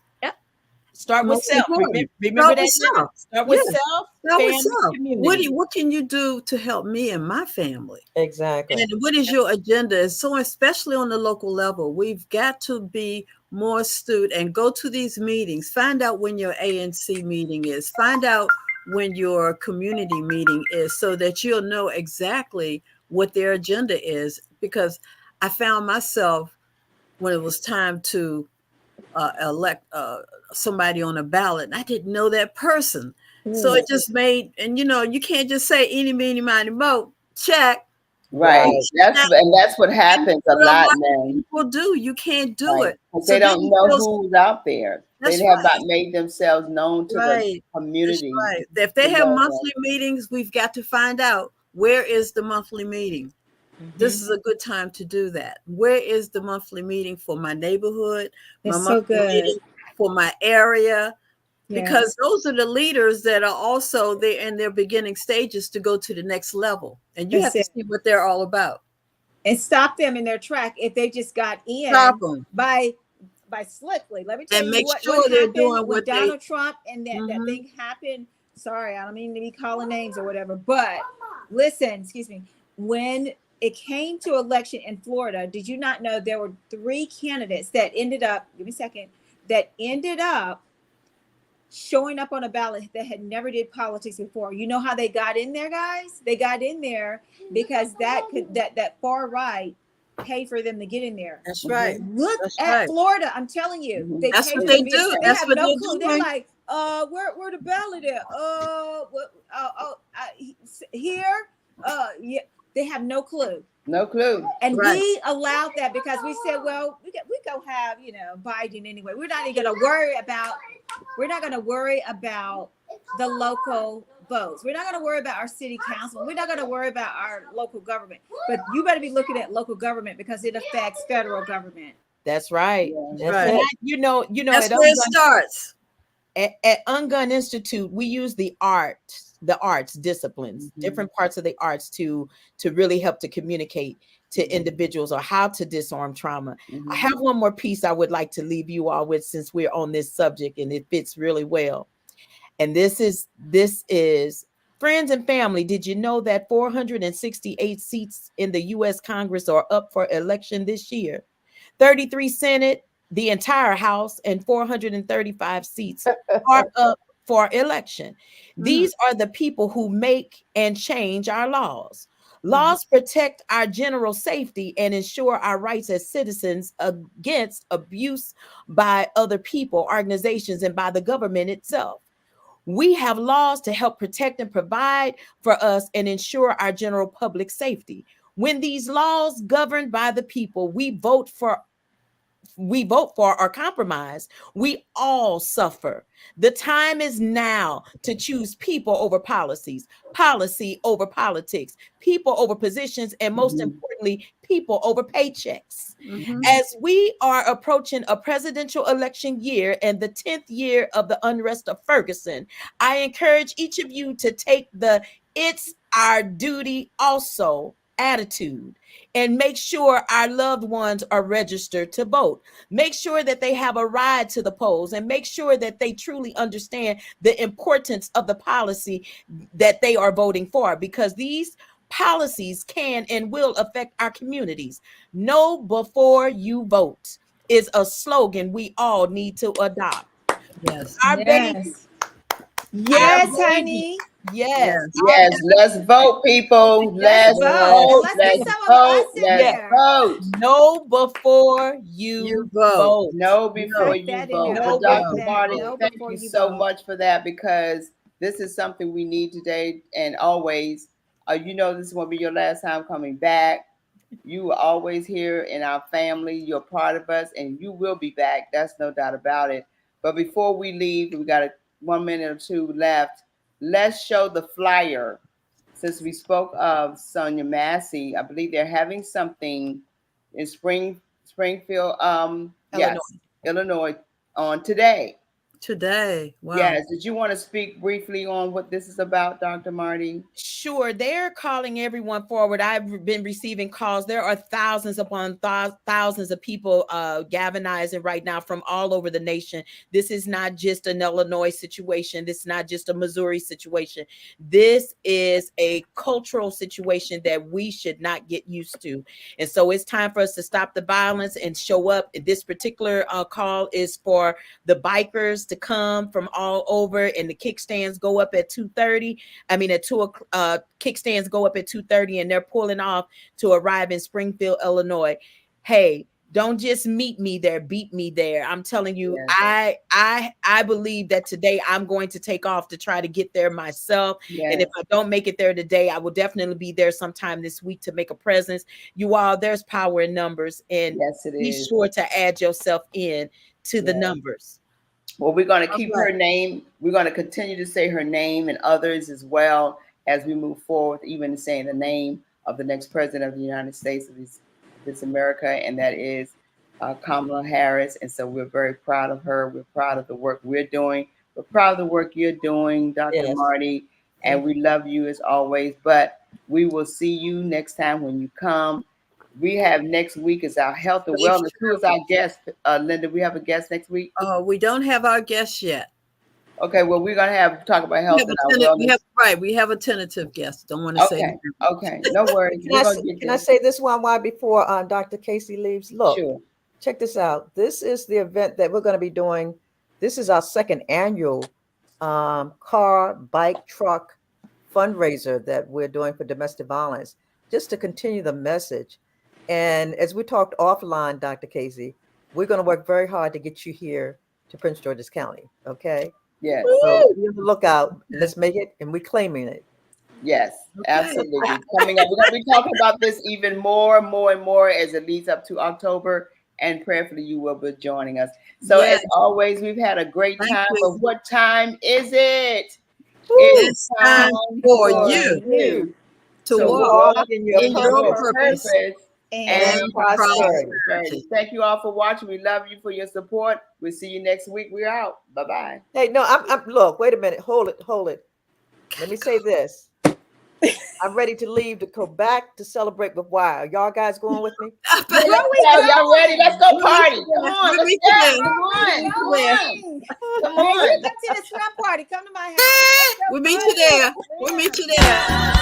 Start with self. Remember that. Start with self. Start with self. What can you do to help me and my family? Exactly. And what is your agenda? So especially on the local level, we've got to be more astute and go to these meetings. Find out when your ANC meeting is. Find out when your community meeting is, so that you'll know exactly what their agenda is. Because I found myself when it was time to elect somebody on a ballot, and I didn't know that person. So it just made, and you can't just say any, meeny, miny, mo, check. Right. That's what happens a lot, man. People do. You can't do it. They don't know who's out there. They have not made themselves known to the community. Right. If they have monthly meetings, we've got to find out, where is the monthly meeting? This is a good time to do that. Where is the monthly meeting for my neighborhood? My monthly meeting for my area? Because those are the leaders that are also there in their beginning stages to go to the next level. And you have to see what they're all about. And stop them in their track if they just got in by slickly. Let me tell you what happened doing when Donald Trump and that thing happened. Sorry, I don't mean to be calling names or whatever, but listen, excuse me. When it came to election in Florida, did you not know there were 3 candidates that ended up, that ended up showing up on a ballot that had never did politics before? You know how they got in there, guys? They got in there because that far right paid for them to get in there. That's right. Look at Florida. I'm telling you. That's what they do. They have no clue. They're like, where the ballot at? Here? Yeah. They have no clue. No clue. And we allowed that because we said, well, we go have, Biden anyway. We're not even going to worry about the local votes. We're not going to worry about our city council. We're not going to worry about our local government. But you better be looking at local government because it affects federal government. That's right. That's right. That's where it starts. At Ungun Institute, we use the arts disciplines, different parts of the arts to really help to communicate to individuals or how to disarm trauma. I have one more piece I would like to leave you all with, since we're on this subject and it fits really well. And this is friends and family. Did you know that 468 seats in the U.S. Congress are up for election this year? 33 Senate, the entire House, and 435 seats are up for election. These are the people who make and change our laws. Laws protect our general safety and ensure our rights as citizens against abuse by other people, organizations, and by the government itself. We have laws to help protect and provide for us and ensure our general public safety. When these laws governed by the people, we vote for or compromise, we all suffer. The time is now to choose people over policies, policy over politics, people over positions, and most importantly, people over paychecks. As we are approaching a presidential election year and the 10th year of the unrest of Ferguson, I encourage each of you to take the "it's our duty also" attitude and make sure our loved ones are registered to vote. Make sure that they have a ride to the polls and make sure that they truly understand the importance of the policy that they are voting for, because these policies can and will affect our communities. Know before you vote is a slogan we all need to adopt. Yes. Our baby. Yes, honey. Yes. Yes, let's vote, people. Let's vote. Let's Let's get some of us vote. in Let's there. vote. Know before you vote. Know before Write you that in there. vote. Know Dr. before Marty, you vote. thank Before you you so vote. much for that, because this is something we need today and always. You know, this will be your last time coming back. You are always here in our family. You're part of us, and you will be back. That's no doubt about it. But before we leave, we got 1 minute or two left. Let's show the flyer. Since we spoke of Sonia Massey, I believe they're having something in Springfield, yes, Illinois, on today. Wow. Yes. Did you want to speak briefly on what this is about, Dr. Marty? Sure. They're calling everyone forward. I've been receiving calls. There are thousands upon thousands of people galvanizing right now from all over the nation. This is not just an Illinois situation. This is not just a Missouri situation. This is a cultural situation that we should not get used to. And so it's time for us to stop the violence and show up. This particular call is for the bikers to come from all over, and the kickstands go up at 2:30. I mean, at 2 o'clock. Kickstands go up at 2:30, and they're pulling off to arrive in Springfield, Illinois. Hey, don't just meet me there, beat me there. I'm telling you, yes. I believe that today I'm going to take off to try to get there myself. Yes. And if I don't make it there today, I will definitely be there sometime this week to make a presence. You all, there's power in numbers, and yes, be sure to add yourself in to the numbers. Well, we're going to keep her name. We're going to continue to say her name and others as well as we move forward, even saying the name of the next president of the United States of this America, and that is Kamala Harris. And so we're very proud of her. We're proud of the work we're doing. We're proud of the work you're doing, Dr. Marty, and we love you as always. But we will see you next time when you come. We have next week is our health and wellness. Who is our guest? Linda, we have a guest next week? We don't have our guest yet. Okay, well, we're going to talk about health and our wellness. We have a tentative guest. Don't want to say anything. Okay, no worries. Can I say this one while before Dr. Casey leaves? Look, check this out. This is the event that we're going to be doing. This is our second annual car, bike, truck fundraiser that we're doing for domestic violence, just to continue the message. And as we talked offline, Dr. Casey, we're going to work very hard to get you here to Prince George's County. Okay. Yes. So be on the lookout. Let's make it, and we're claiming it. Yes, absolutely. Coming up, we're going to be talking about this even more and more as it leads up to October, and prayerfully you will be joining us. So as always, we've had a great time. But what time is it? It's time for you to walk in your purpose and prosperity. Thank you all for watching. We love you for your support. We'll see you next week. We're out. Bye-bye. Hey, no, I'm look, wait a minute. Hold it. Let me say this. I'm ready to leave to go back to celebrate with Why. Are y'all guys going with me? Y'all ready? Let's go party. Come on. Let's go. Come on. Come to the swim party. Come to my house. We'll meet you there.